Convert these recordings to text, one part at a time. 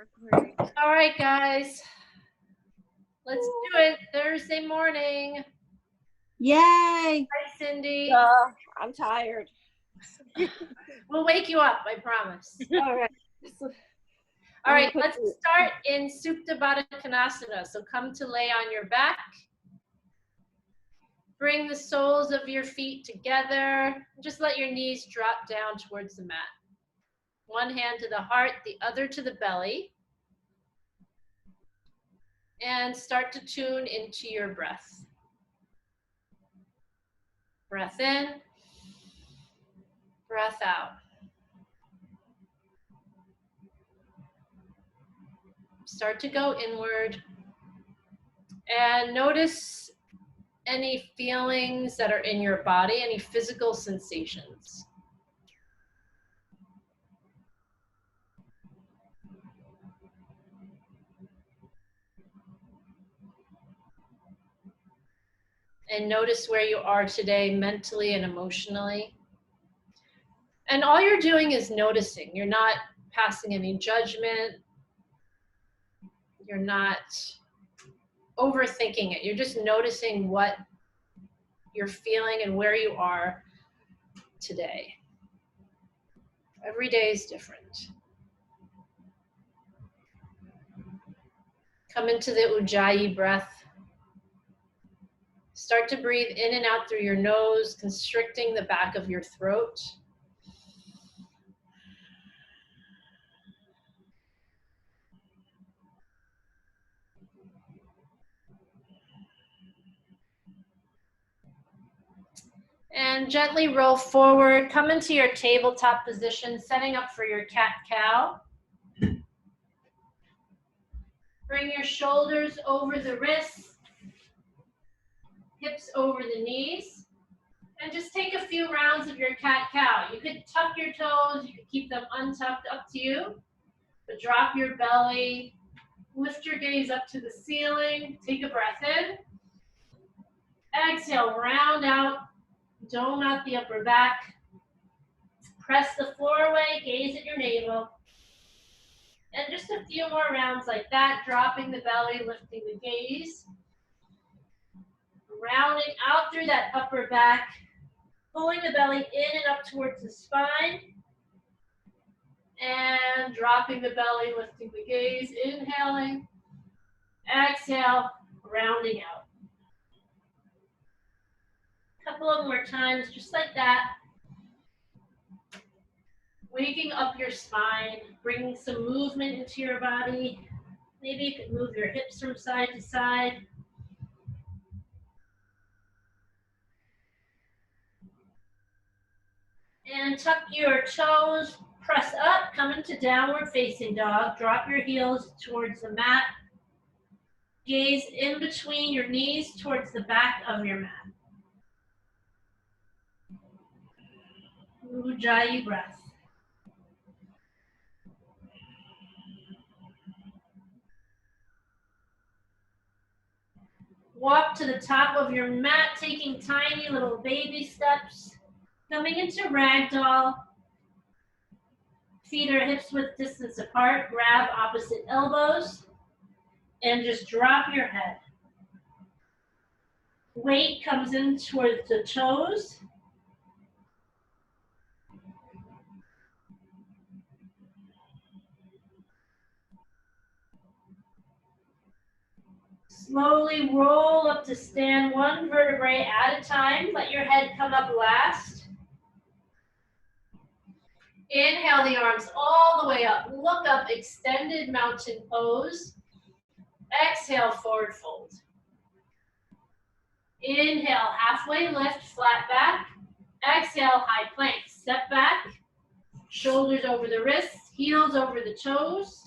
All right, guys. Let's do it. Thursday morning. Yay! Hi, Cindy. I'm tired. We'll wake you up, I promise. All right. All right, let's start in Supta Baddha Konasana. So come to lay on your back. Bring the soles of your feet together. Just let your knees drop down towards the mat. One hand to the heart, the other to the belly. And start to tune into your breath. Breath in, breath out. Start to go inward and notice any feelings that are in your body, any physical sensations. And notice where you are today mentally and emotionally. And all you're doing is noticing. You're not passing any judgment. You're not overthinking it. You're just noticing what you're feeling and where you are today. Every day is different. Come into the Ujjayi breath. Start to breathe in and out through your nose, constricting the back of your throat. And gently roll forward. Come into your tabletop position, setting up for your cat-cow. Bring your shoulders over the wrists, hips over the knees. And just take a few rounds of your cat-cow. You could tuck your toes, you could keep them untucked, up to you. But drop your belly, lift your gaze up to the ceiling, take a breath in. Exhale, round out, dome out the upper back. Press the floor away, gaze at your navel. And just a few more rounds like that, dropping the belly, lifting the gaze. Rounding out through that upper back, pulling the belly in and up towards the spine. And dropping the belly, lifting the gaze, inhaling. Exhale, rounding out. Couple of more times, just like that. Waking up your spine, bringing some movement into your body. Maybe you could move your hips from side to side. And tuck your toes, press up, come into downward facing dog. Drop your heels towards the mat. Gaze in between your knees towards the back of your mat. Ujjayi breath. Walk to the top of your mat, taking tiny little baby steps. Coming into ragdoll. Feet or hips width distance apart. Grab opposite elbows. And just drop your head. Weight comes in towards the toes. Slowly roll up to stand, one vertebrae at a time. Let your head come up last. Inhale the arms all the way up. Look up, extended mountain pose. Exhale, forward fold. Inhale, halfway lift, flat back. Exhale, high plank. Step back. Shoulders over the wrists, heels over the toes.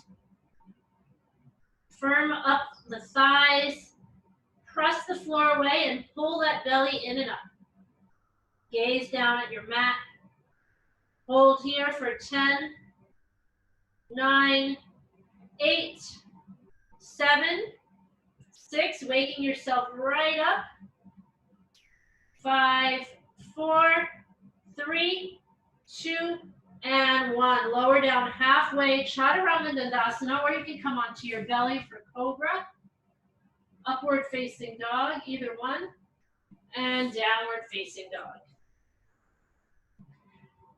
Firm up the thighs. Press the floor away and pull that belly in and up. Gaze down at your mat. Hold here for 10, 9, 8, 7, 6. Waking yourself right up. 5, 4, 3, 2, and 1. one. Lower down halfway, Chaturanga Dandasana, or you can come onto your belly for Cobra. Upward facing dog, either one. And downward facing dog.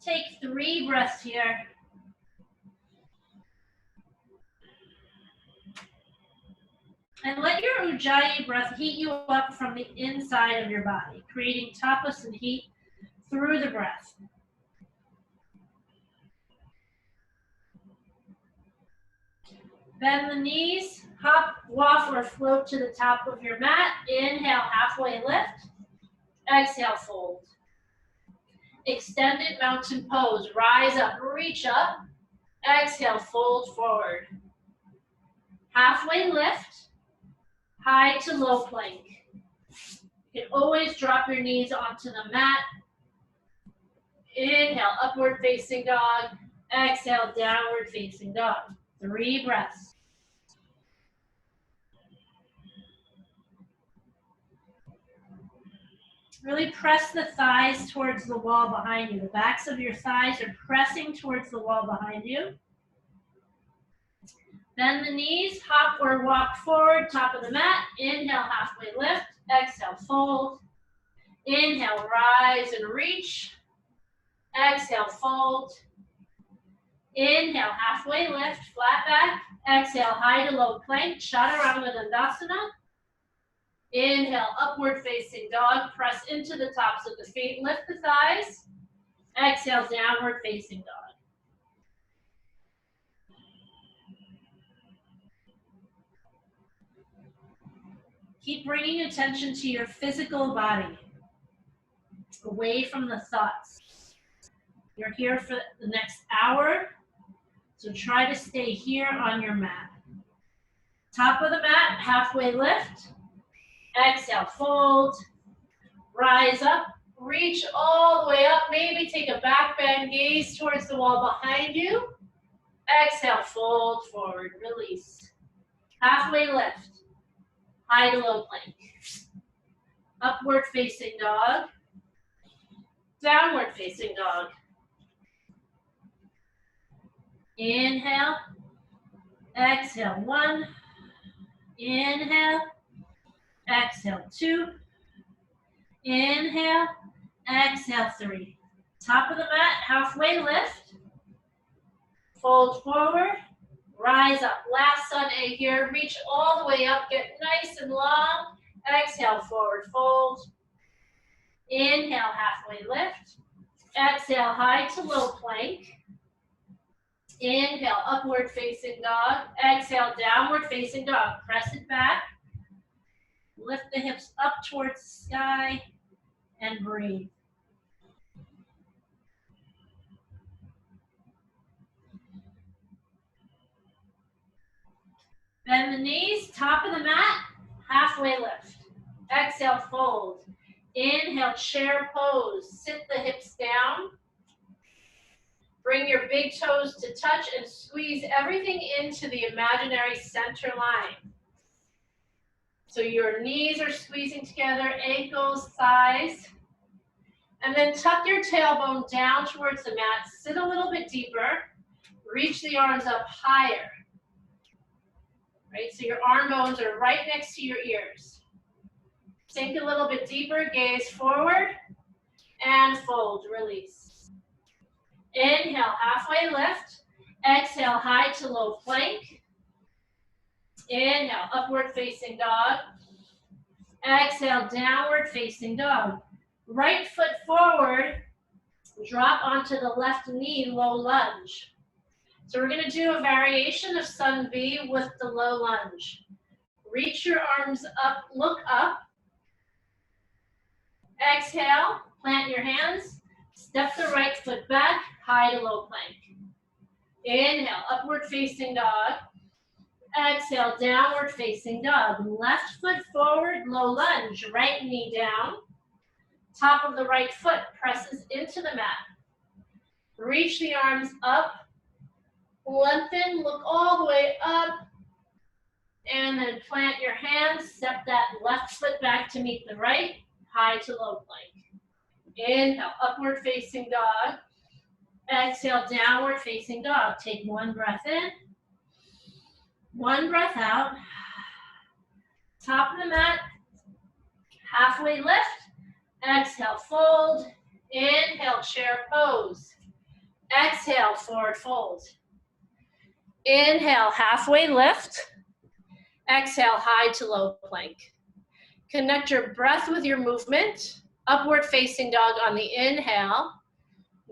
Take 3 breaths here. And let your Ujjayi breath heat you up from the inside of your body, creating tapas and heat through the breath. Bend the knees, hop, waft, or float to the top of your mat. Inhale, halfway lift. Exhale, fold. Extended mountain pose. Rise up, reach up. Exhale, fold forward. Halfway lift. High to low plank. You can always drop your knees onto the mat. Inhale, upward facing dog. Exhale, downward facing dog. 3 breaths. Really press the thighs towards the wall behind you. The backs of your thighs are pressing towards the wall behind you. Bend the knees, hop or walk forward, top of the mat. Inhale, halfway lift. Exhale, fold. Inhale, rise and reach. Exhale, fold. Inhale, halfway lift, flat back. Exhale, high to low plank, Chaturanga Dandasana. Inhale, upward facing dog. Press into the tops of the feet. Lift the thighs. Exhale, downward facing dog. Keep bringing attention to your physical body, away from the thoughts. You're here for the next hour, so try to stay here on your mat. Top of the mat, halfway lift. Exhale, fold, rise up, reach all the way up, maybe take a back bend, gaze towards the wall behind you. Exhale, fold forward, release. Halfway lift, high to low plank. Upward facing dog, downward facing dog. Inhale, exhale, 1, inhale, exhale, 2, inhale, exhale, 3. Top of the mat, halfway lift, fold forward, rise up. Last sun egg here, reach all the way up, get nice and long. Exhale, forward fold. Inhale, halfway lift. Exhale, high to low plank. Inhale, upward facing dog. Exhale, downward facing dog. Press it back. Lift the hips up towards the sky and breathe. Bend the knees, top of the mat, halfway lift. Exhale, fold. Inhale, chair pose. Sit the hips down. Bring your big toes to touch and squeeze everything into the imaginary center line. So your knees are squeezing together, ankles, thighs. And then tuck your tailbone down towards the mat. Sit a little bit deeper. Reach the arms up higher. Right, so your arm bones are right next to your ears. Sink a little bit deeper, gaze forward, and fold, release. Inhale, halfway lift. Exhale, high to low plank. Inhale, upward facing dog. Exhale, downward facing dog. Right foot forward, drop onto the left knee, low lunge. So we're gonna do a variation of Sun V with the low lunge. Reach your arms up, look up. Exhale, plant your hands. Step the right foot back, high to low plank. Inhale, upward facing dog. Exhale, downward facing dog. Left foot forward, low lunge. Right knee down. Top of the right foot presses into the mat. Reach the arms up. Lengthen, look all the way up. And then plant your hands. Step that left foot back to meet the right. High to low plank. Inhale, upward facing dog. Exhale, downward facing dog. Take one breath in, one breath out. Top of the mat, halfway lift. Exhale, fold. Inhale, chair pose. Exhale, forward fold. Inhale, halfway lift. Exhale, high to low plank. Connect your breath with your movement. Upward facing dog on the inhale.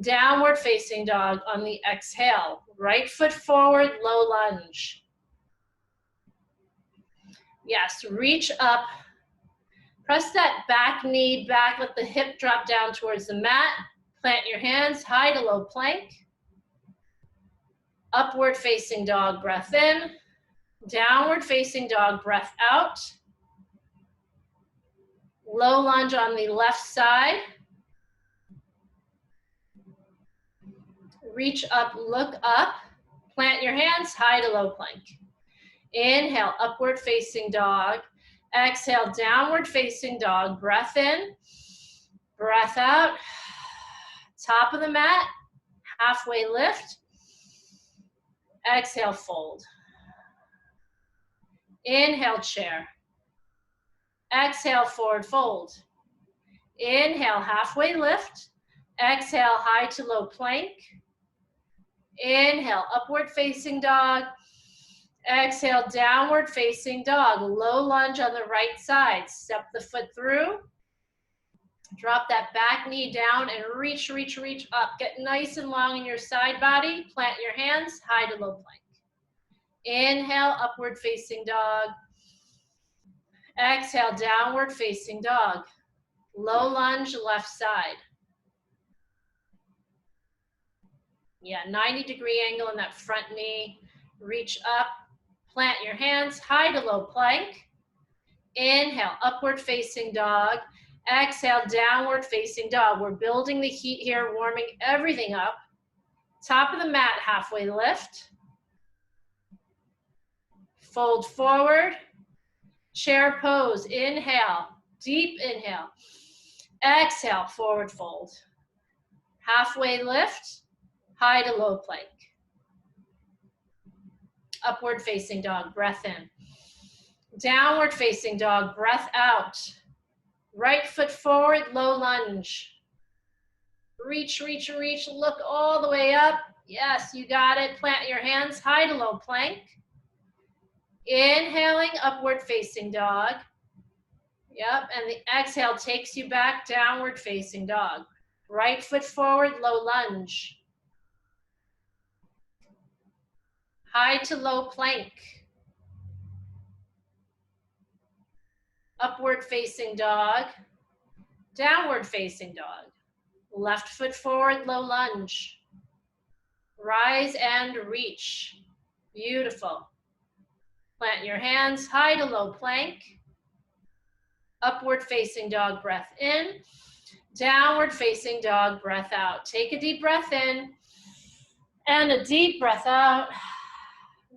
Downward facing dog on the exhale. Right foot forward, low lunge. Yes, reach up. Press that back knee back, let the hip drop down towards the mat. Plant your hands, high to low plank. Upward facing dog, breath in. Downward facing dog, breath out. Low lunge on the left side. Reach up, look up. Plant your hands, high to low plank. Inhale, upward facing dog. Exhale, downward facing dog. Breath in, breath out. Top of the mat, halfway lift. Exhale, fold. Inhale, chair. Exhale, forward fold. Inhale, halfway lift. Exhale, high to low plank. Inhale, upward facing dog. Exhale, downward facing dog. Low lunge on the right side. Step the foot through. Drop that back knee down and reach, reach, reach up. Get nice and long in your side body. Plant your hands, high to low plank. Inhale, upward facing dog. Exhale, downward facing dog. Low lunge, left side. Yeah, 90-degree angle in that front knee. Reach up, plant your hands, high to low plank. Inhale, upward facing dog. Exhale, downward facing dog. We're building the heat here, warming everything up. Top of the mat, halfway lift. Fold forward. Chair pose, inhale, deep inhale. Exhale, forward fold. Halfway lift, high to low plank. Upward facing dog, breath in. Downward facing dog, breath out. Right foot forward, low lunge. Reach, reach, reach, look all the way up. Yes, you got it. Plant your hands, high to low plank. Inhaling, upward facing dog. Yep, and the exhale takes you back, downward facing dog. Right foot forward, low lunge. High to low plank. Upward facing dog. Downward facing dog. Left foot forward, low lunge. Rise and reach. Beautiful. Plant your hands, high to low plank. Upward facing dog, breath in. Downward facing dog, breath out. Take a deep breath in and a deep breath out.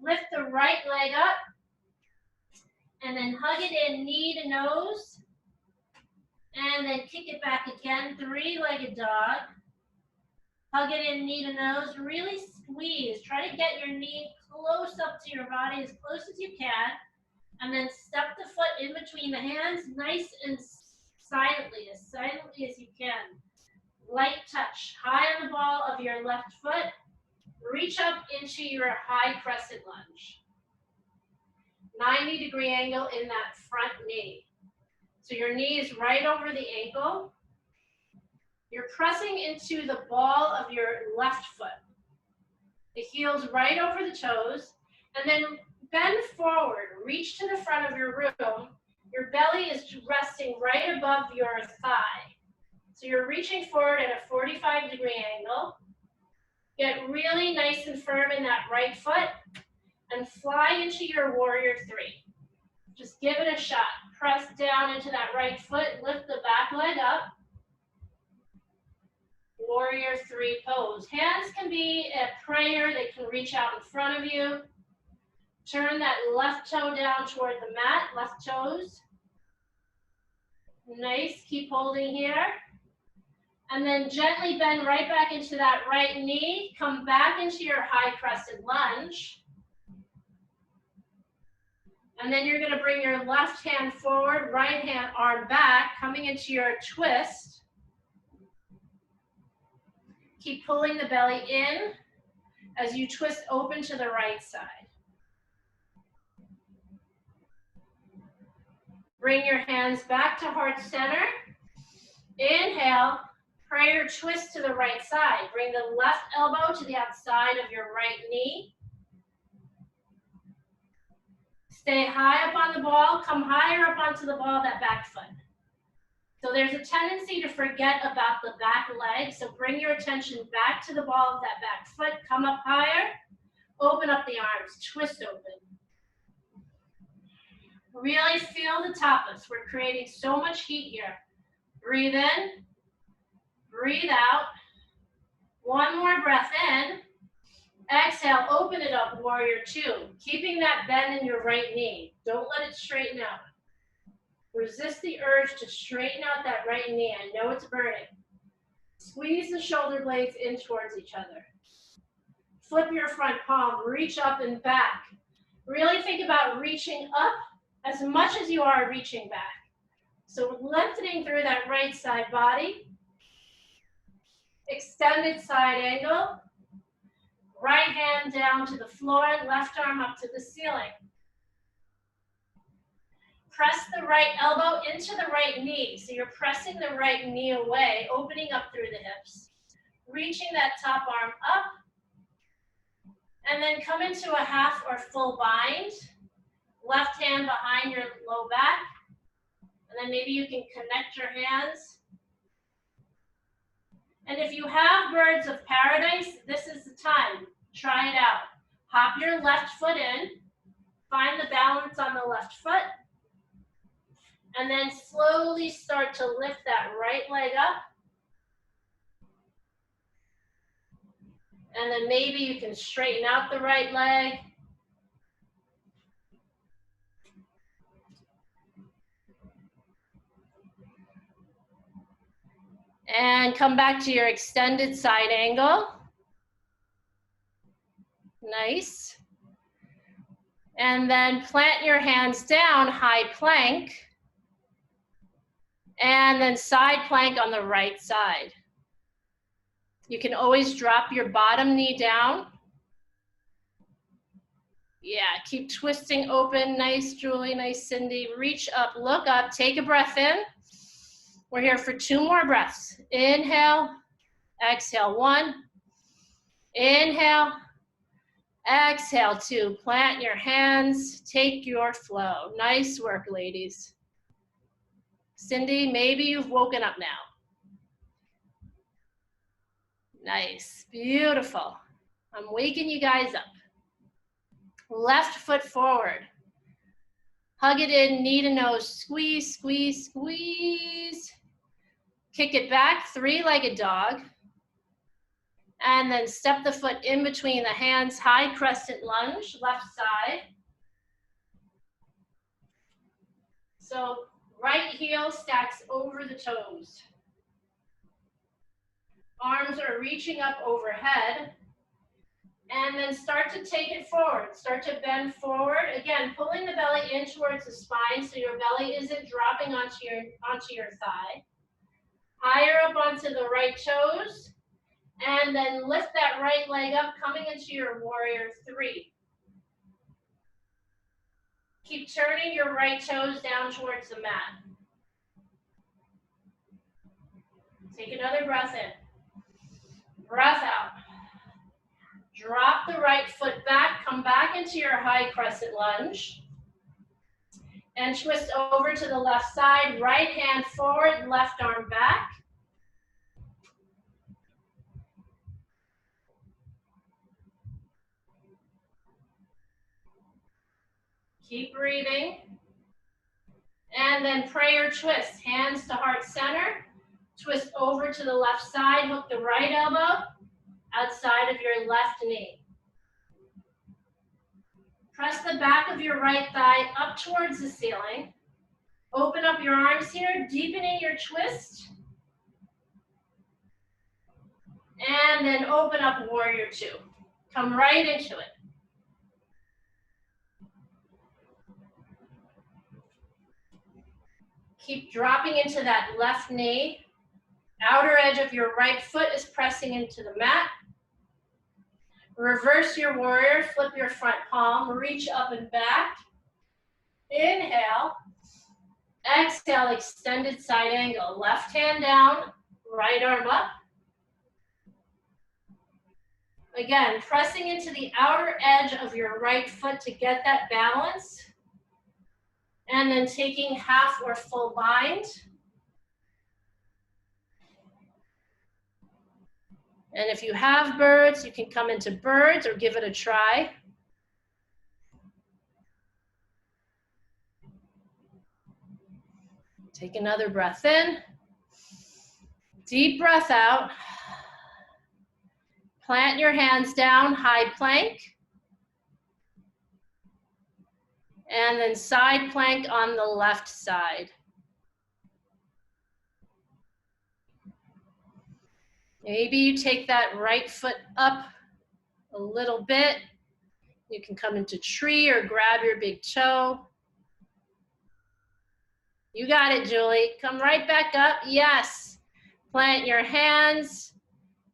Lift the right leg up and then hug it in, knee to nose. And then kick it back again, three-legged dog. Hug it in, knee to nose, really squeeze. Try to get your knee close up to your body, as close as you can. And then step the foot in between the hands, nice and silently as you can. Light touch, high on the ball of your left foot. Reach up into your high crescent lunge. 90-degree angle in that front knee. So your knee is right over the ankle. You're pressing into the ball of your left foot. The heel's right over the toes. And then bend forward, reach to the front of your room. Your belly is resting right above your thigh. So you're reaching forward at a 45-degree angle. Get really nice and firm in that right foot and fly into your warrior three. Just give it a shot. Press down into that right foot, lift the back leg up. Warrior three pose. Hands can be a prayer, they can reach out in front of you. Turn that left toe down toward the mat, left toes. Nice, keep holding here. And then gently bend right back into that right knee. Come back into your high crescent lunge. And then you're gonna bring your left hand forward, right hand arm back, coming into your twist. Keep pulling the belly in as you twist open to the right side. Bring your hands back to heart center. Inhale, prayer twist to the right side. Bring the left elbow to the outside of your right knee. Stay high up on the ball, come higher up onto the ball of that back foot. So there's a tendency to forget about the back leg, so bring your attention back to the ball of that back foot, come up higher, open up the arms, twist open. Really feel the tapas. We're creating so much heat here. Breathe in, breathe out. One more breath in. Exhale, open it up, warrior two. Keeping that bend in your right knee. Don't let it straighten out. Resist the urge to straighten out that right knee. I know it's burning. Squeeze the shoulder blades in towards each other. Flip your front palm, reach up and back. Really think about reaching up as much as you are reaching back. So lengthening through that right side body. Extended side angle. Right hand down to the floor, left arm up to the ceiling. Press the right elbow into the right knee. So you're pressing the right knee away, opening up through the hips. Reaching that top arm up. And then come into a half or full bind. Left hand behind your low back. And then maybe you can connect your hands. And if you have birds of paradise, this is the time. Try it out. Hop your left foot in. Find the balance on the left foot. And then slowly start to lift that right leg up. And then maybe you can straighten out the right leg. And come back to your extended side angle. Nice. And then plant your hands down, high plank. And then side plank on the right side. You can always drop your bottom knee down. Yeah, keep twisting open. Nice, Julie, nice, Cindy. Reach up, look up, take a breath in. We're here for 2 more breaths. Inhale, exhale, 1. Inhale, exhale, 2. Plant your hands, take your flow. Nice work, ladies. Cindy, maybe you've woken up now. Nice, beautiful. I'm waking you guys up. Left foot forward. Hug it in, knee to nose, squeeze, squeeze, squeeze. Kick it back, 3-legged dog. And then step the foot in between the hands, high crescent lunge, left side. So right heel stacks over the toes. Arms are reaching up overhead. And then start to take it forward. Start to bend forward. Again, pulling the belly in towards the spine so your belly isn't dropping onto your thigh. Higher up onto the right toes. And then lift that right leg up, coming into your warrior 3. Keep turning your right toes down towards the mat. Take another breath in. Breath out. Drop the right foot back, come back into your high crescent lunge. And twist over to the left side, right hand forward, left arm back. Keep breathing. And then prayer twist, hands to heart center. Twist over to the left side, hook the right elbow outside of your left knee. Press the back of your right thigh up towards the ceiling. Open up your arms here, deepening your twist. And then open up warrior two. Come right into it. Keep dropping into that left knee. Outer edge of your right foot is pressing into the mat. Reverse your warrior, flip your front palm, reach up and back. Inhale. Exhale, extended side angle. Left hand down, right arm up. Again, pressing into the outer edge of your right foot to get that balance. And then taking half or full bind. And if you have birds, you can come into birds or give it a try. Take another breath in. Deep breath out. Plant your hands down, high plank. And then side plank on the left side. Maybe you take that right foot up a little bit. You can come into tree or grab your big toe. You got it, Julie. Come right back up. Yes. Plant your hands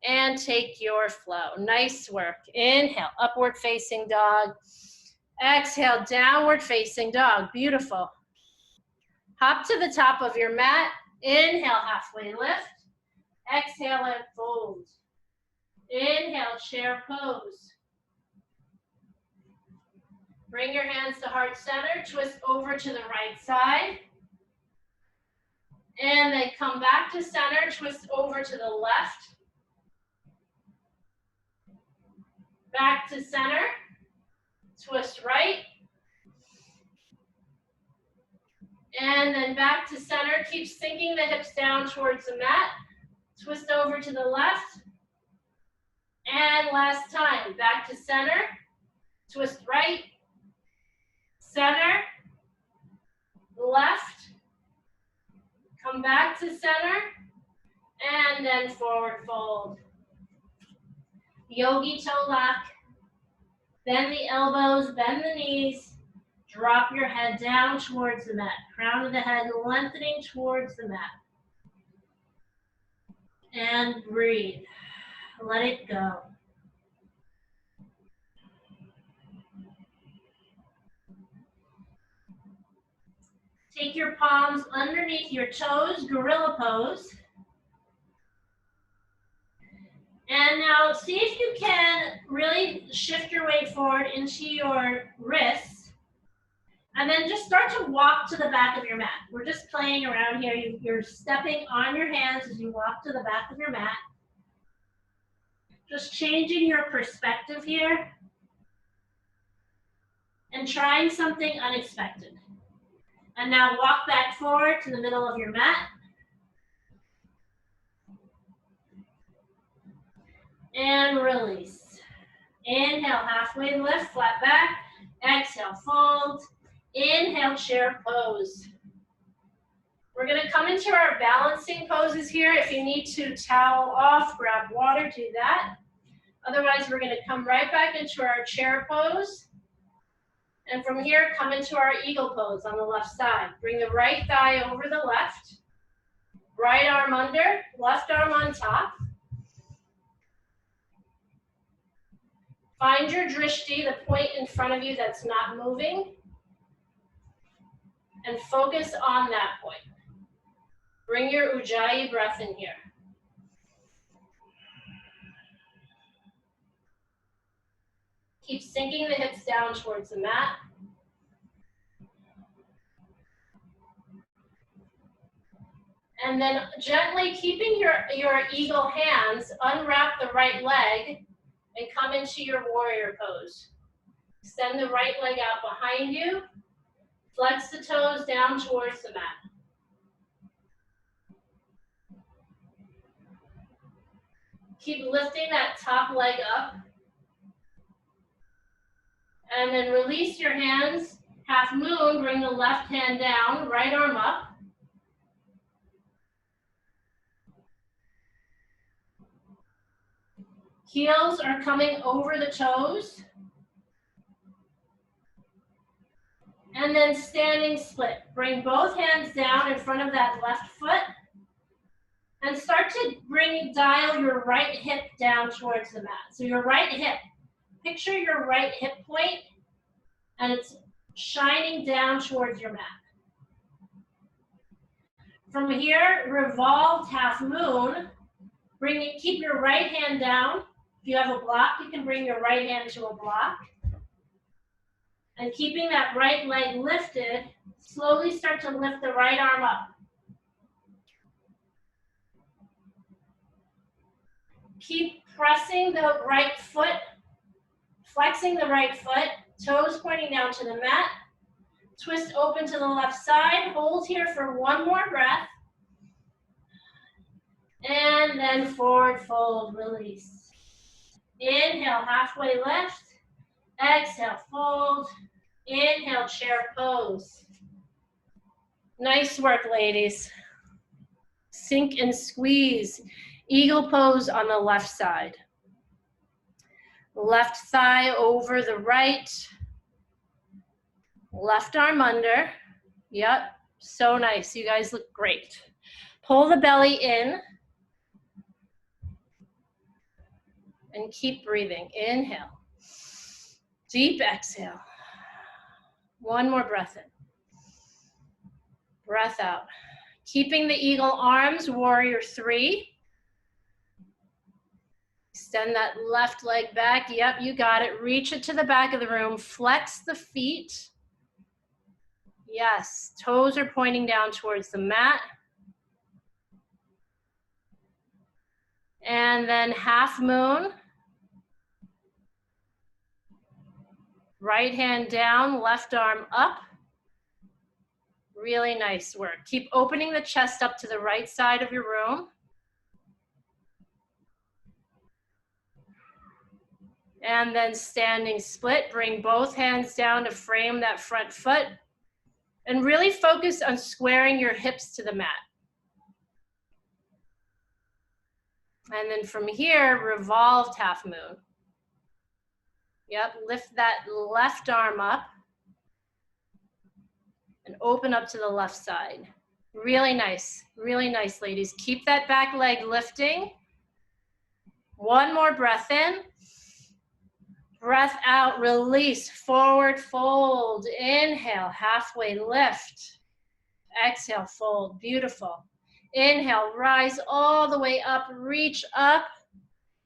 and take your flow. Nice work. Inhale, upward facing dog. Exhale, downward facing dog. Beautiful. Hop to the top of your mat. Inhale, halfway lift. Exhale and fold. Inhale, chair pose. Bring your hands to heart center. Twist over to the right side. And then come back to center. Twist over to the left. Back to center. Twist right. And then back to center. Keep sinking the hips down towards the mat. Twist over to the left. And last time, back to center. Twist right. Center. Left. Come back to center. And then forward fold. Yogi toe lock. Bend the elbows, bend the knees. Drop your head down towards the mat. Crown of the head lengthening towards the mat. And breathe. Let it go. Take your palms underneath your toes, gorilla pose. And now see if you can really shift your weight forward into your wrists. And then just start to walk to the back of your mat. We're just playing around here. You're stepping on your hands as you walk to the back of your mat. Just changing your perspective here. And trying something unexpected. And now walk back forward to the middle of your mat. And release. Inhale, halfway lift, flat back. Exhale, fold. Inhale, chair pose. We're gonna come into our balancing poses here. If you need to towel off, grab water, do that. Otherwise, we're gonna come right back into our chair pose. And from here, come into our eagle pose on the left side. Bring the right thigh over the left. Right arm under, left arm on top. Find your drishti, the point in front of you that's not moving. And focus on that point. Bring your Ujjayi breath in here. Keep sinking the hips down towards the mat. And then gently keeping your eagle hands, unwrap the right leg and come into your warrior pose. Extend the right leg out behind you. Flex the toes down towards the mat. Keep lifting that top leg up. And then release your hands. Half moon, bring the left hand down, right arm up. Heels are coming over the toes. And then standing split. Bring both hands down in front of that left foot. And start to dial your right hip down towards the mat. So your right hip, picture your right hip point, and it's shining down towards your mat. From here, revolved half moon. Keep your right hand down. If you have a block, you can bring your right hand to a block. And keeping that right leg lifted, slowly start to lift the right arm up. Keep pressing the right foot, flexing the right foot, toes pointing down to the mat. Twist open to the left side. Hold here for one more breath. And then forward fold, release. Inhale, halfway lift. Exhale, fold. Inhale, chair pose. Nice work, ladies. Sink and squeeze. Eagle pose on the left side. Left thigh over the right. Left arm under. Yep, so nice. You guys look great. Pull the belly in. And keep breathing. Inhale. Deep exhale. One more breath in. Breath out. Keeping the eagle arms, warrior three. Extend that left leg back. Yep, you got it. Reach it to the back of the room. Flex the feet. Yes, toes are pointing down towards the mat. And then half moon. Right hand down, left arm up. Really nice work. Keep opening the chest up to the right side of your room. And then standing split, bring both hands down to frame that front foot. And really focus on squaring your hips to the mat. And then from here, revolved half moon. Yep, lift that left arm up. And open up to the left side. Really nice, ladies. Keep that back leg lifting. One more breath in. Breath out, release, forward fold. Inhale, halfway lift. Exhale, fold, beautiful. Inhale, rise all the way up, reach up.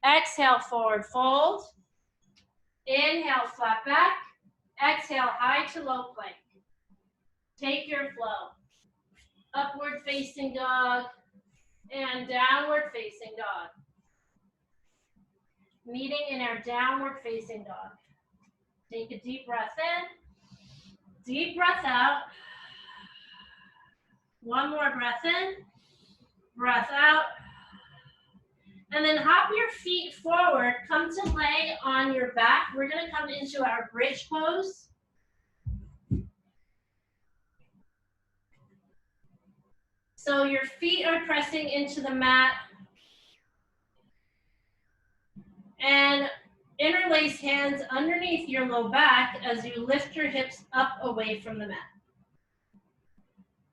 Exhale, forward fold. Inhale, flat back. Exhale, high to low plank. Take your flow. Upward facing dog and downward facing dog. Meeting in our downward facing dog. Take a deep breath in, deep breath out. One more breath in, breath out. And then hop your feet forward, come to lay on your back. We're gonna come into our bridge pose. So your feet are pressing into the mat. And interlace hands underneath your low back as you lift your hips up away from the mat.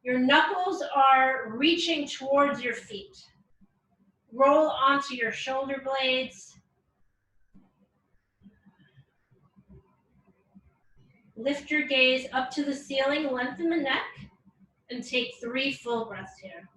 Your knuckles are reaching towards your feet. Roll onto your shoulder blades. Lift your gaze up to the ceiling, lengthen the neck, and take 3 full breaths here.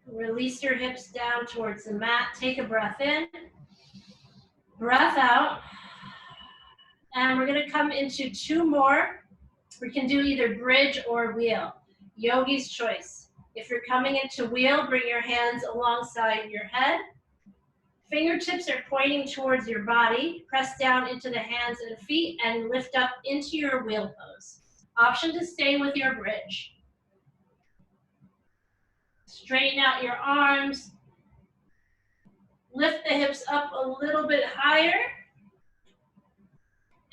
Release your hips down towards the mat. Take a breath in, breath out. And we're gonna come into 2 more. We can do either bridge or wheel. Yogi's choice. If you're coming into wheel, bring your hands alongside your head. Fingertips are pointing towards your body. Press down into the hands and feet and lift up into your wheel pose. Option to stay with your bridge. Straighten out your arms. Lift the hips up a little bit higher.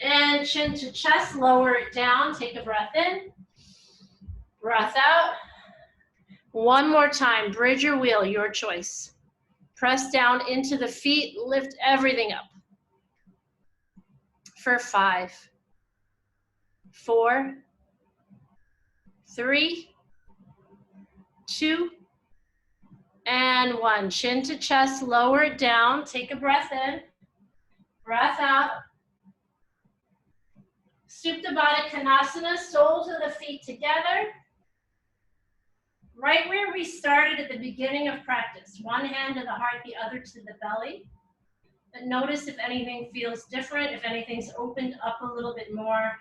And chin to chest, lower it down. Take a breath in, breath out. One more time, bridge your wheel, your choice. Press down into the feet, lift everything up. For 5, 4, 3, 2, and 1. Chin to chest, lower it down. Take a breath in, breath out. Supta Baddha Konasana, soles of the feet together. Right where we started at the beginning of practice. One hand to the heart, the other to the belly. But notice if anything feels different, if anything's opened up a little bit more.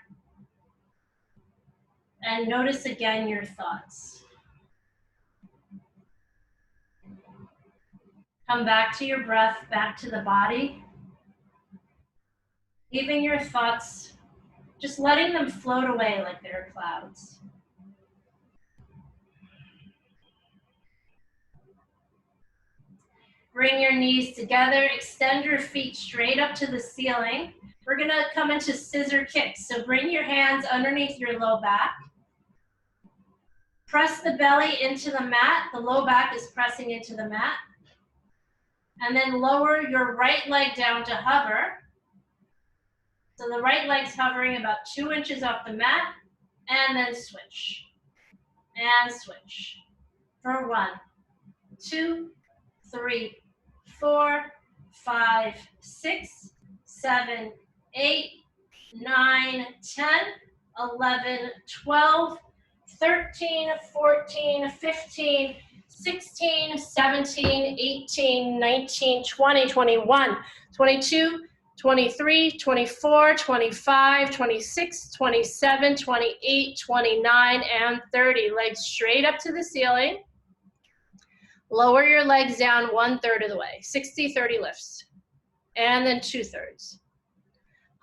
And notice again your thoughts. Come back to your breath, back to the body. Leaving your thoughts, just letting them float away like they're clouds. Bring your knees together, extend your feet straight up to the ceiling. We're gonna come into scissor kicks. So bring your hands underneath your low back. Press the belly into the mat. The low back is pressing into the mat. And then lower your right leg down to hover. So the right leg's hovering about 2 inches off the mat. And then switch. And switch. For 1, 2, 3, 4, 5, 6, 7, 8, 9, 10, 11, 12, 13, 14, 15, 16, 17, 18, 19, 20, 21, 22, 23, 24, 25, 26, 27, 28, 29, and 30. Legs straight up to the ceiling. Lower your legs down 1/3 of the way, 60-30 lifts, and then 2/3.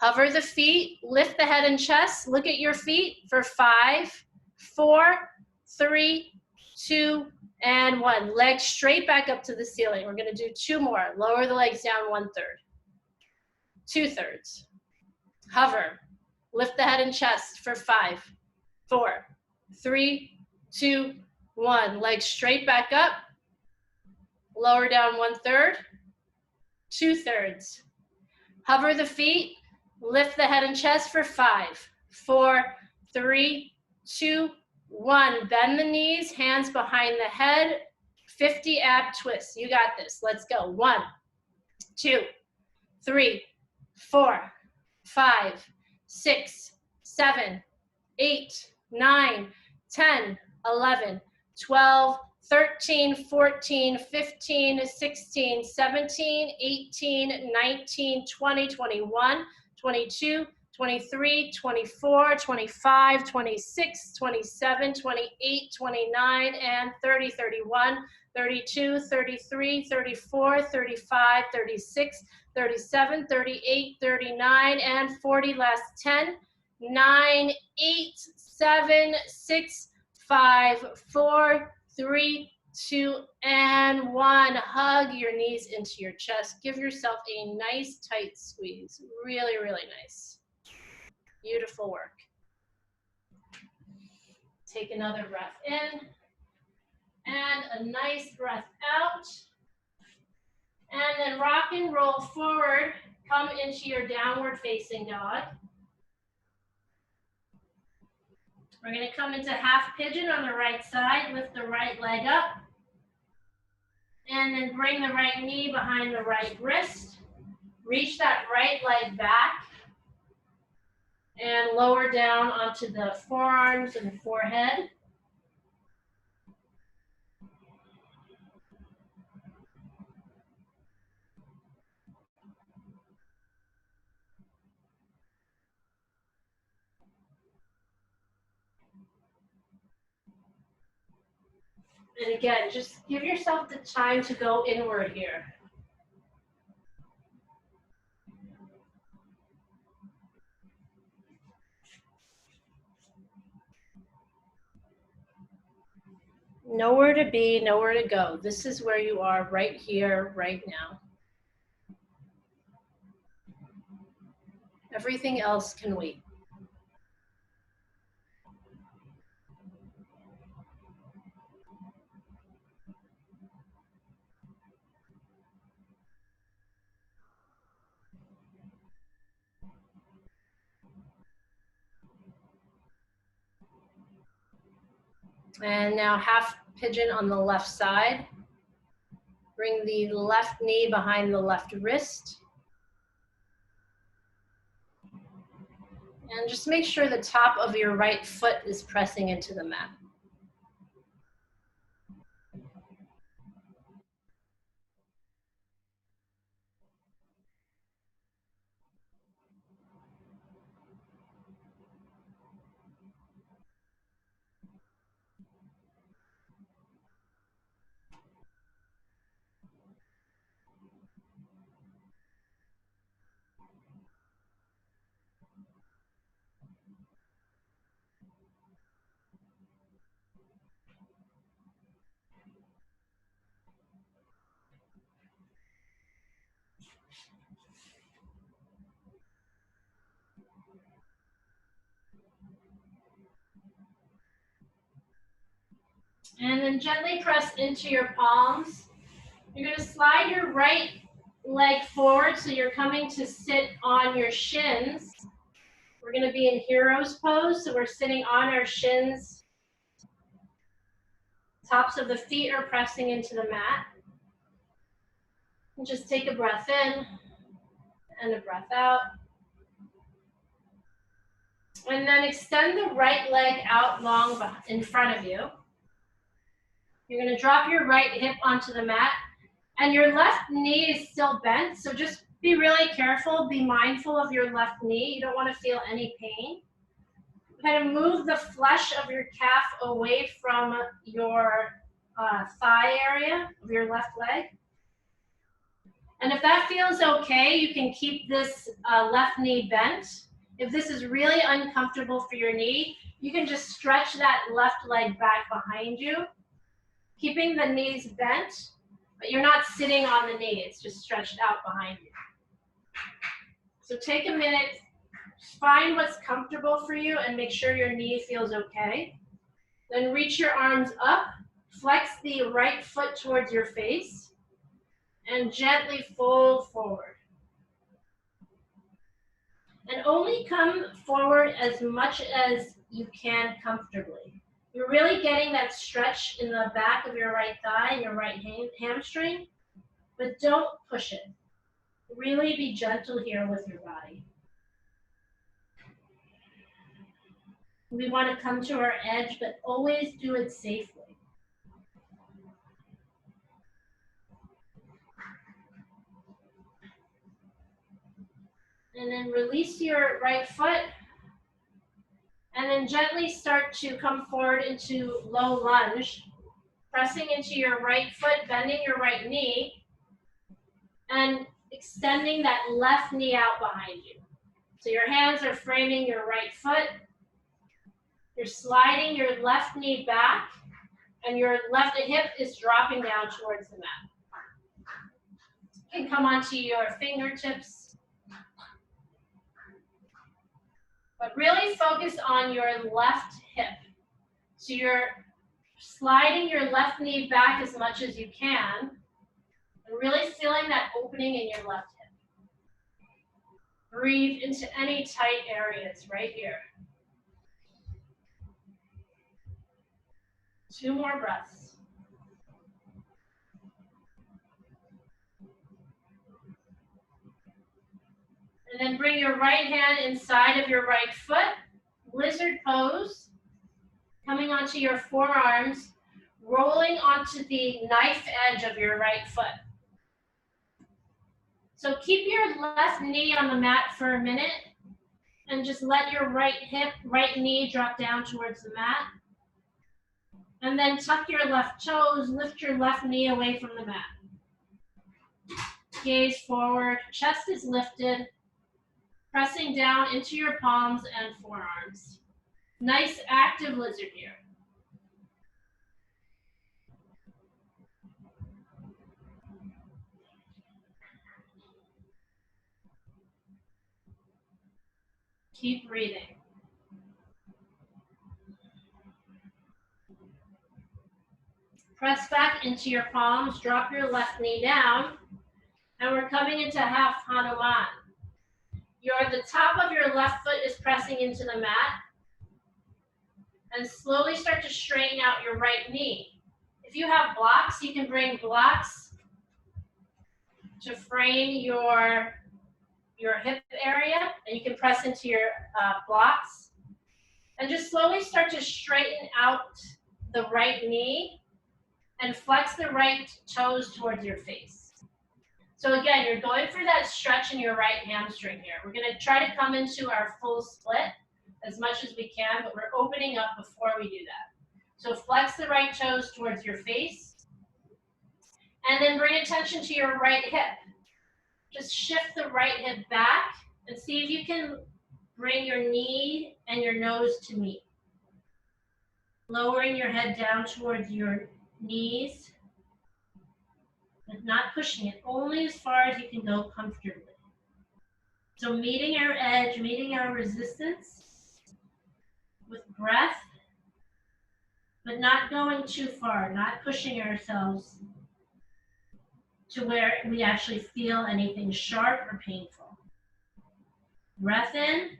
Hover the feet, lift the head and chest, look at your feet for 5, 4, 3, 2, and 1. Legs straight back up to the ceiling. We're gonna do 2 more. Lower the legs down 1/3, 2/3. Hover, lift the head and chest for 5, 4, 3, 2, 1. Legs straight back up. Lower down 1/3, 2/3. Hover the feet, lift the head and chest for 5, 4, 3, 2, 1. Bend the knees, hands behind the head, 50 ab twists. You got this. Let's go. 1, 2, 3, 4, 5, 6, 7, 8, 9, 10, 11, 12, 13, 14, 15, 16, 17, 18, 19, 20, 21, 22, 23, 24, 25, 26, 27, 28, 29, and 30, 31, 32, 33, 34, 35, 36, 37, 38, 39, and 40. Last 10, 9, 8, 7, 6, 5, 4, 3, 2, and 1. Hug your knees into your chest. Give yourself a nice tight squeeze. Really, really nice. Beautiful work. Take another breath in and a nice breath out. And then rock and roll forward. Come into your downward facing dog. We're going to come into half pigeon on the right side. Lift the right leg up. And then bring the right knee behind the right wrist. Reach that right leg back. And lower down onto the forearms and forehead. And again, just give yourself the time to go inward here. Nowhere to be, nowhere to go. This is where you are right here, right now. Everything else can wait. And now half pigeon on the left side. Bring the left knee behind the left wrist. And just make sure the top of your right foot is pressing into the mat. And then gently press into your palms. You're going to slide your right leg forward so you're coming to sit on your shins. We're going to be in hero's pose, so we're sitting on our shins. Tops of the feet are pressing into the mat. And just take a breath in and a breath out. And then extend the right leg out long in front of you. You're going to drop your right hip onto the mat, and your left knee is still bent, so just be really careful, be mindful of your left knee. You don't want to feel any pain. Kind of move the flesh of your calf away from your thigh area of your left leg. And if that feels okay, you can keep this left knee bent. If this is really uncomfortable for your knee, you can just stretch that left leg back behind you, keeping the knees bent, but you're not sitting on the knee, it's just stretched out behind you. So take a minute, find what's comfortable for you and make sure your knee feels okay. Then reach your arms up, flex the right foot towards your face, and gently fold forward. And only come forward as much as you can comfortably. You're really getting that stretch in the back of your right thigh and your right hamstring, but don't push it. Really be gentle here with your body. We want to come to our edge, but always do it safely. And then release your right foot. And then gently start to come forward into low lunge, pressing into your right foot, bending your right knee, and extending that left knee out behind you. So your hands are framing your right foot. You're sliding your left knee back, and your left hip is dropping down towards the mat. You can come onto your fingertips. But really focus on your left hip. So you're sliding your left knee back as much as you can, and really feeling that opening in your left hip. Breathe into any tight areas right here. 2 more breaths. And then bring your right hand inside of your right foot, lizard pose, coming onto your forearms, rolling onto the knife edge of your right foot. So keep your left knee on the mat for a minute and just let your right hip, right knee drop down towards the mat. And then tuck your left toes, lift your left knee away from the mat. Gaze forward, chest is lifted, pressing down into your palms and forearms. Nice active lizard here. Keep breathing. Press back into your palms, drop your left knee down, and we're coming into half Hanuman. The top of your left foot is pressing into the mat, and slowly start to straighten out your right knee. If you have blocks, you can bring blocks to frame your hip area, and you can press into your blocks. And just slowly start to straighten out the right knee and flex the right toes towards your face. So again, you're going through that stretch in your right hamstring here. We're gonna try to come into our full split as much as we can, but we're opening up before we do that. So flex the right toes towards your face, and then bring attention to your right hip. Just shift the right hip back and see if you can bring your knee and your nose to meet. Lowering your head down towards your knees, but not pushing it, only as far as you can go comfortably. So meeting our edge, meeting our resistance with breath, but not going too far, not pushing ourselves to where we actually feel anything sharp or painful. Breath in,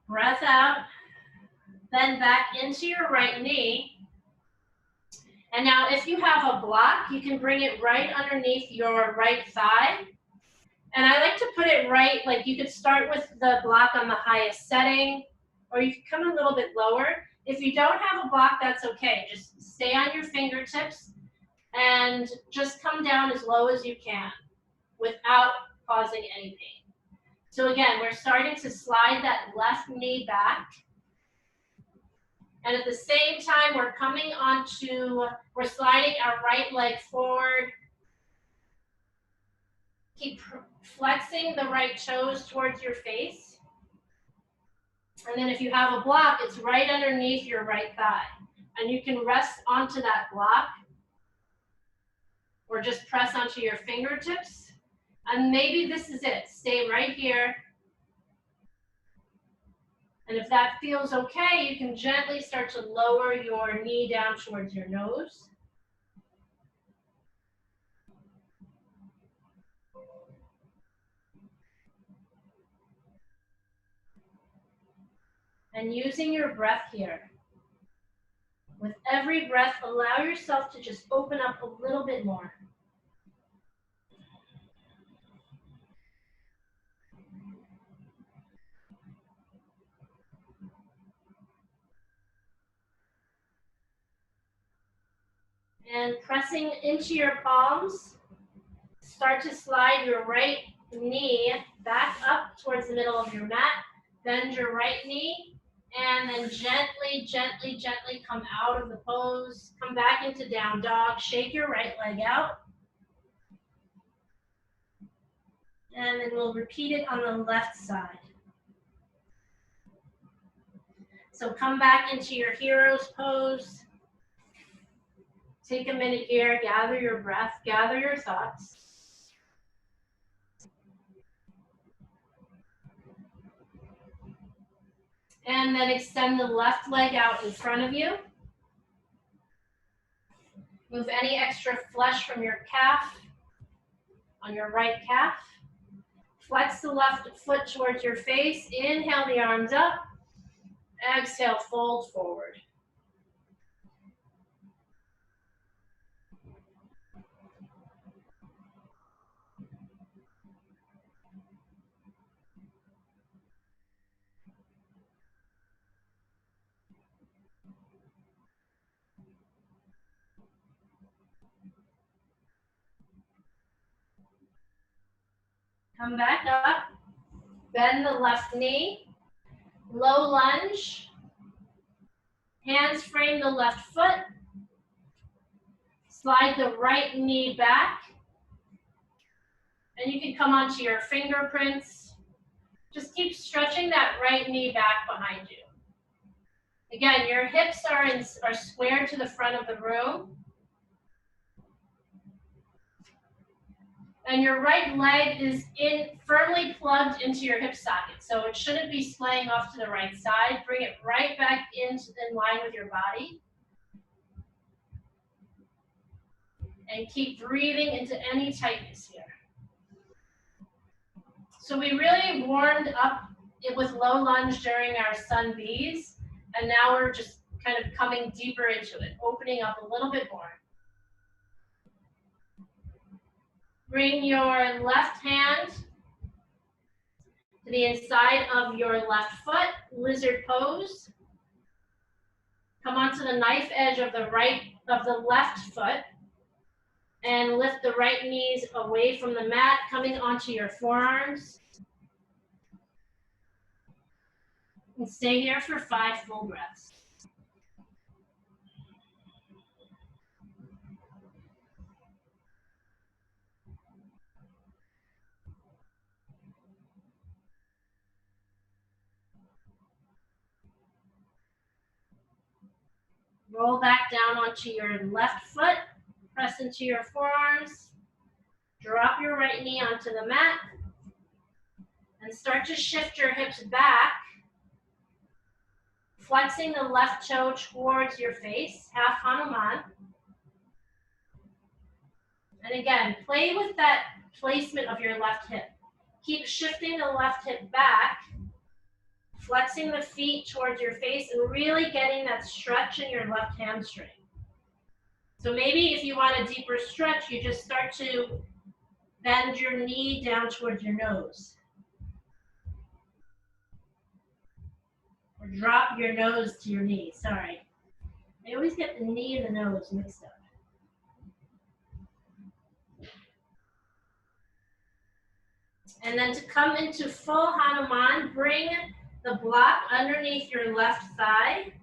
breath out, then back into your right knee. And now if you have a block, you can bring it right underneath your right thigh. And I like to put it right, like you could start with the block on the highest setting, or you could come a little bit lower. If you don't have a block, that's okay. Just stay on your fingertips and just come down as low as you can without causing any pain. So again, we're starting to slide that left knee back. And at the same time, we're sliding our right leg forward. Keep flexing the right toes towards your face. And then if you have a block, it's right underneath your right thigh. And you can rest onto that block or just press onto your fingertips. And maybe this is it. Stay right here. And if that feels okay, you can gently start to lower your knee down towards your nose. And using your breath here. With every breath, allow yourself to just open up a little bit more. And pressing into your palms, start to slide your right knee back up towards the middle of your mat. Bend your right knee, and then gently, gently, gently come out of the pose. Come back into down dog. Shake your right leg out. And then we'll repeat it on the left side. So come back into your hero's pose. Take a minute here, gather your breath, gather your thoughts. And then extend the left leg out in front of you. Move any extra flesh from your calf on your right calf. Flex the left foot towards your face. Inhale the arms up. Exhale, fold forward. Come back up, bend the left knee, low lunge, hands frame the left foot, slide the right knee back, and you can come onto your fingerprints. Just keep stretching that right knee back behind you. Again, your hips are squared to the front of the room. And your right leg is firmly plugged into your hip socket. So it shouldn't be swaying off to the right side. Bring it right back in line with your body. And keep breathing into any tightness here. So we really warmed up it with low lunge during our sun Bs. And now we're just kind of coming deeper into it, opening up a little bit more. Bring your left hand to the inside of your left foot, lizard pose. Come onto the knife edge of the left foot and lift the right knees away from the mat, coming onto your forearms. And stay here for 5 full breaths. Roll back down onto your left foot, press into your forearms, drop your right knee onto the mat, and start to shift your hips back, flexing the left toe towards your face, half Hanuman. And again, play with that placement of your left hip. Keep shifting the left hip back, flexing the feet towards your face and really getting that stretch in your left hamstring. So maybe if you want a deeper stretch, you just start to bend your knee down towards your nose. Or drop your nose to your knee, sorry. I always get the knee and the nose mixed up. And then to come into full Hanuman, bring the block underneath your left thigh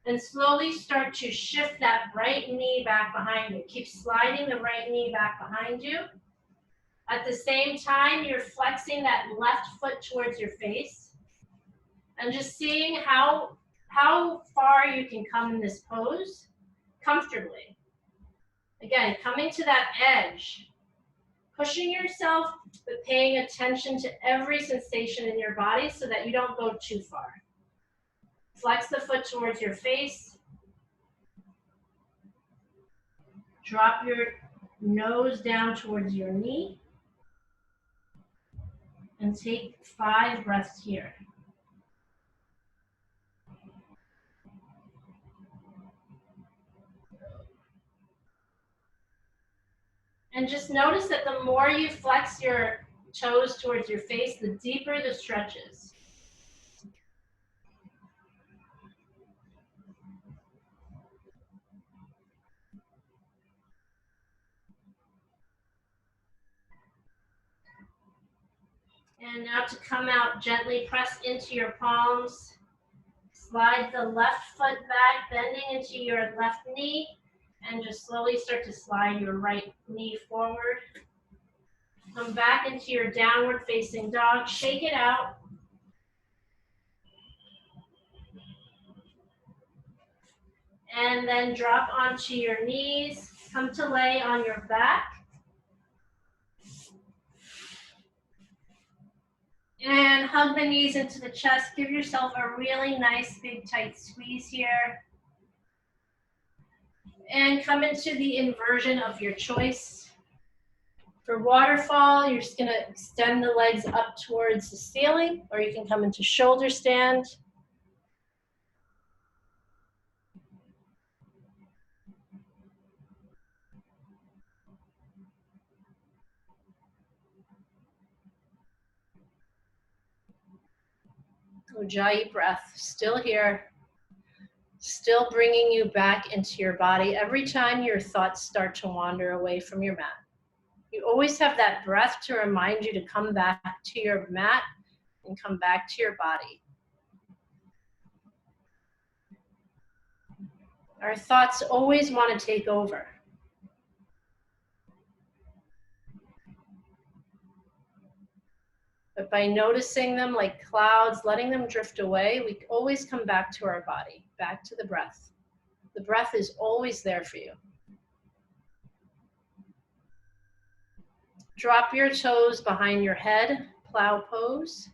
and slowly start to shift that right knee back behind you. Keep sliding the right knee back behind you. At the same time, you're flexing that left foot towards your face and just seeing how far you can come in this pose comfortably. Again, coming to that edge. Pushing yourself, but paying attention to every sensation in your body so that you don't go too far. Flex the foot towards your face. Drop your nose down towards your knee. And take 5 breaths here. And just notice that the more you flex your toes towards your face, the deeper the stretch is. And now to come out, gently press into your palms. Slide the left foot back, bending into your left knee. And just slowly start to slide your right knee forward. Come back into your downward facing dog. Shake it out. And then drop onto your knees. Come to lay on your back. And hug the knees into the chest. Give yourself a really nice big tight squeeze here. And come into the inversion of your choice. For waterfall, you're just gonna extend the legs up towards the ceiling, or you can come into shoulder stand. Ujjayi breath, still here. Still bringing you back into your body every time your thoughts start to wander away from your mat. You always have that breath to remind you to come back to your mat and come back to your body. Our thoughts always want to take over. But by noticing them like clouds, letting them drift away, we always come back to our body, back to the breath. The breath is always there for you. Drop your toes behind your head, plow pose.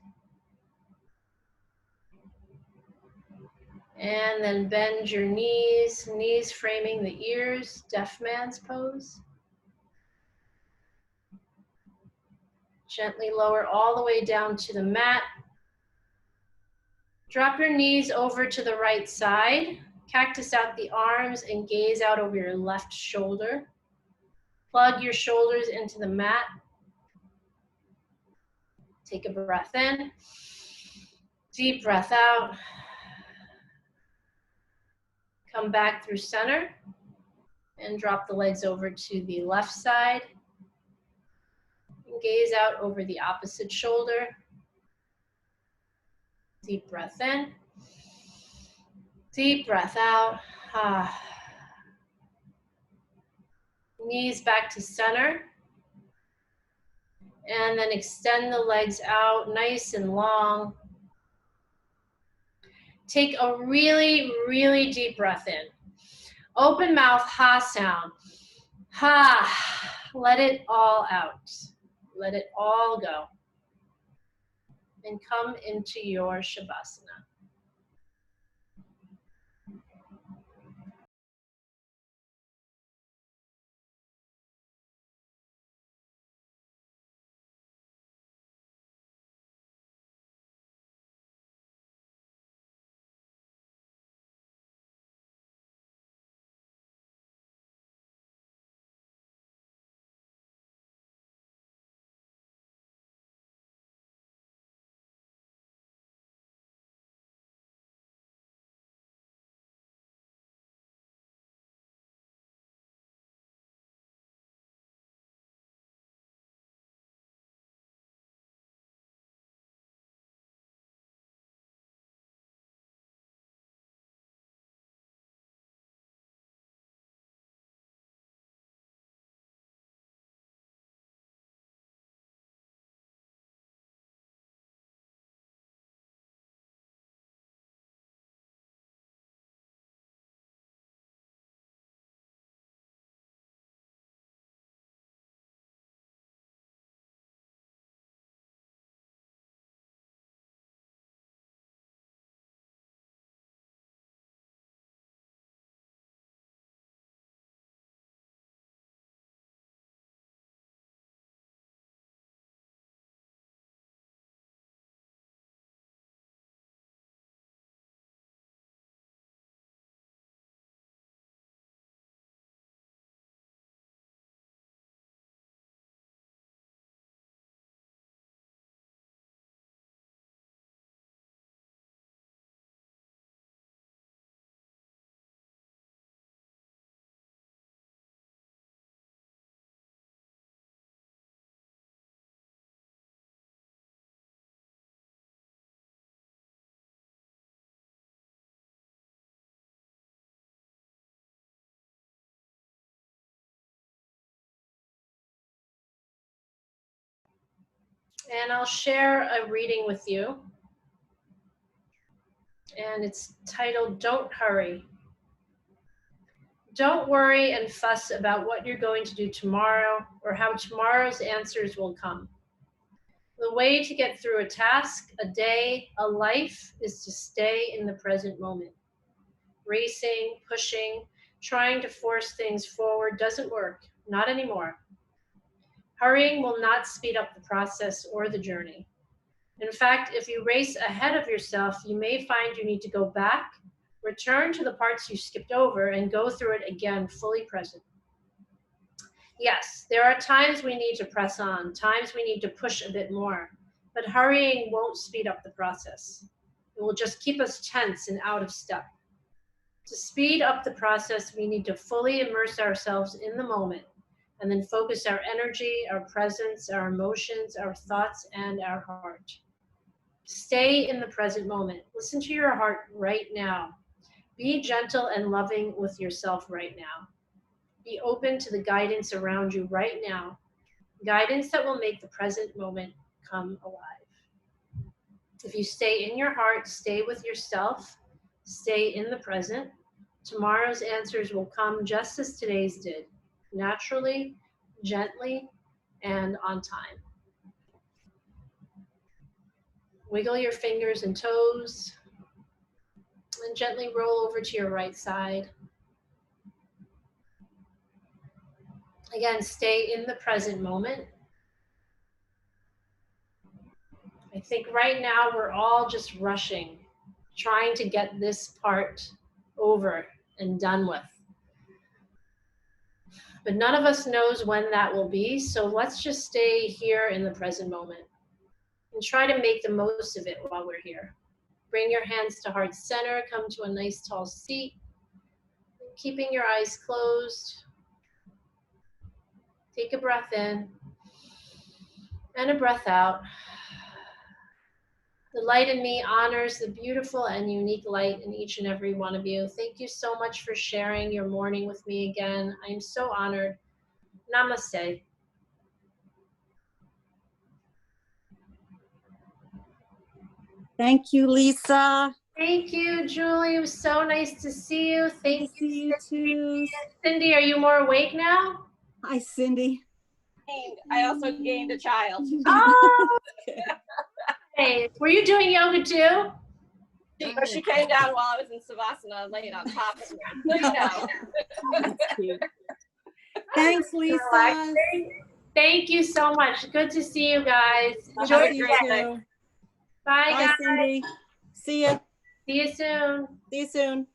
And then bend your knees, knees framing the ears, deaf man's pose. Gently lower all the way down to the mat. Drop your knees over to the right side. Cactus out the arms and gaze out over your left shoulder. Plug your shoulders into the mat. Take a breath in. Deep breath out. Come back through center and drop the legs over to the left side. And gaze out over the opposite shoulder. Deep breath in. Deep breath out. Knees back to center. And then extend the legs out nice and long. Take a really, really deep breath in. Open mouth, ha sound. Ha. Let it all out. Let it all go. And come into your Shavasana. And I'll share a reading with you. And it's titled, Don't Hurry. Don't worry and fuss about what you're going to do tomorrow or how tomorrow's answers will come. The way to get through a task, a day, a life is to stay in the present moment. Racing, pushing, trying to force things forward doesn't work, not anymore. Hurrying will not speed up the process or the journey. In fact, if you race ahead of yourself, you may find you need to go back, return to the parts you skipped over, and go through it again, fully present. Yes, there are times we need to press on, times we need to push a bit more, but hurrying won't speed up the process. It will just keep us tense and out of step. To speed up the process, we need to fully immerse ourselves in the moment and then focus our energy, our presence, our emotions, our thoughts, and our heart. Stay in the present moment. Listen to your heart right now. Be gentle and loving with yourself right now. Be open to the guidance around you right now. Guidance that will make the present moment come alive. If you stay in your heart, stay with yourself, stay in the present, tomorrow's answers will come just as today's did. Naturally, gently, and on time. Wiggle your fingers and toes and gently roll over to your right side. Again, stay in the present moment. I think right now we're all just rushing, trying to get this part over and done with. But none of us knows when that will be, so let's just stay here in the present moment and try to make the most of it while we're here. Bring your hands to heart center, come to a nice tall seat, keeping your eyes closed. Take a breath in and a breath out. The light in me honors the beautiful and unique light in each and every one of you. Thank you so much for sharing your morning with me again. I am so honored. Namaste. Thank you, Lisa. Thank you, Julie. It was so nice to see you. Thank you. See you too. Cindy, are you more awake now? Hi, Cindy. I also gained a child. Oh, hey, were you doing yoga too? She came down while I was in Savasana, laying on top of me. No. That's cute. Thanks, Lisa. Thank you so much. Good to see you guys. Enjoy Enjoy your you day. too. Bye, Bye, guys. Cindy. See ya. See you soon. See you soon.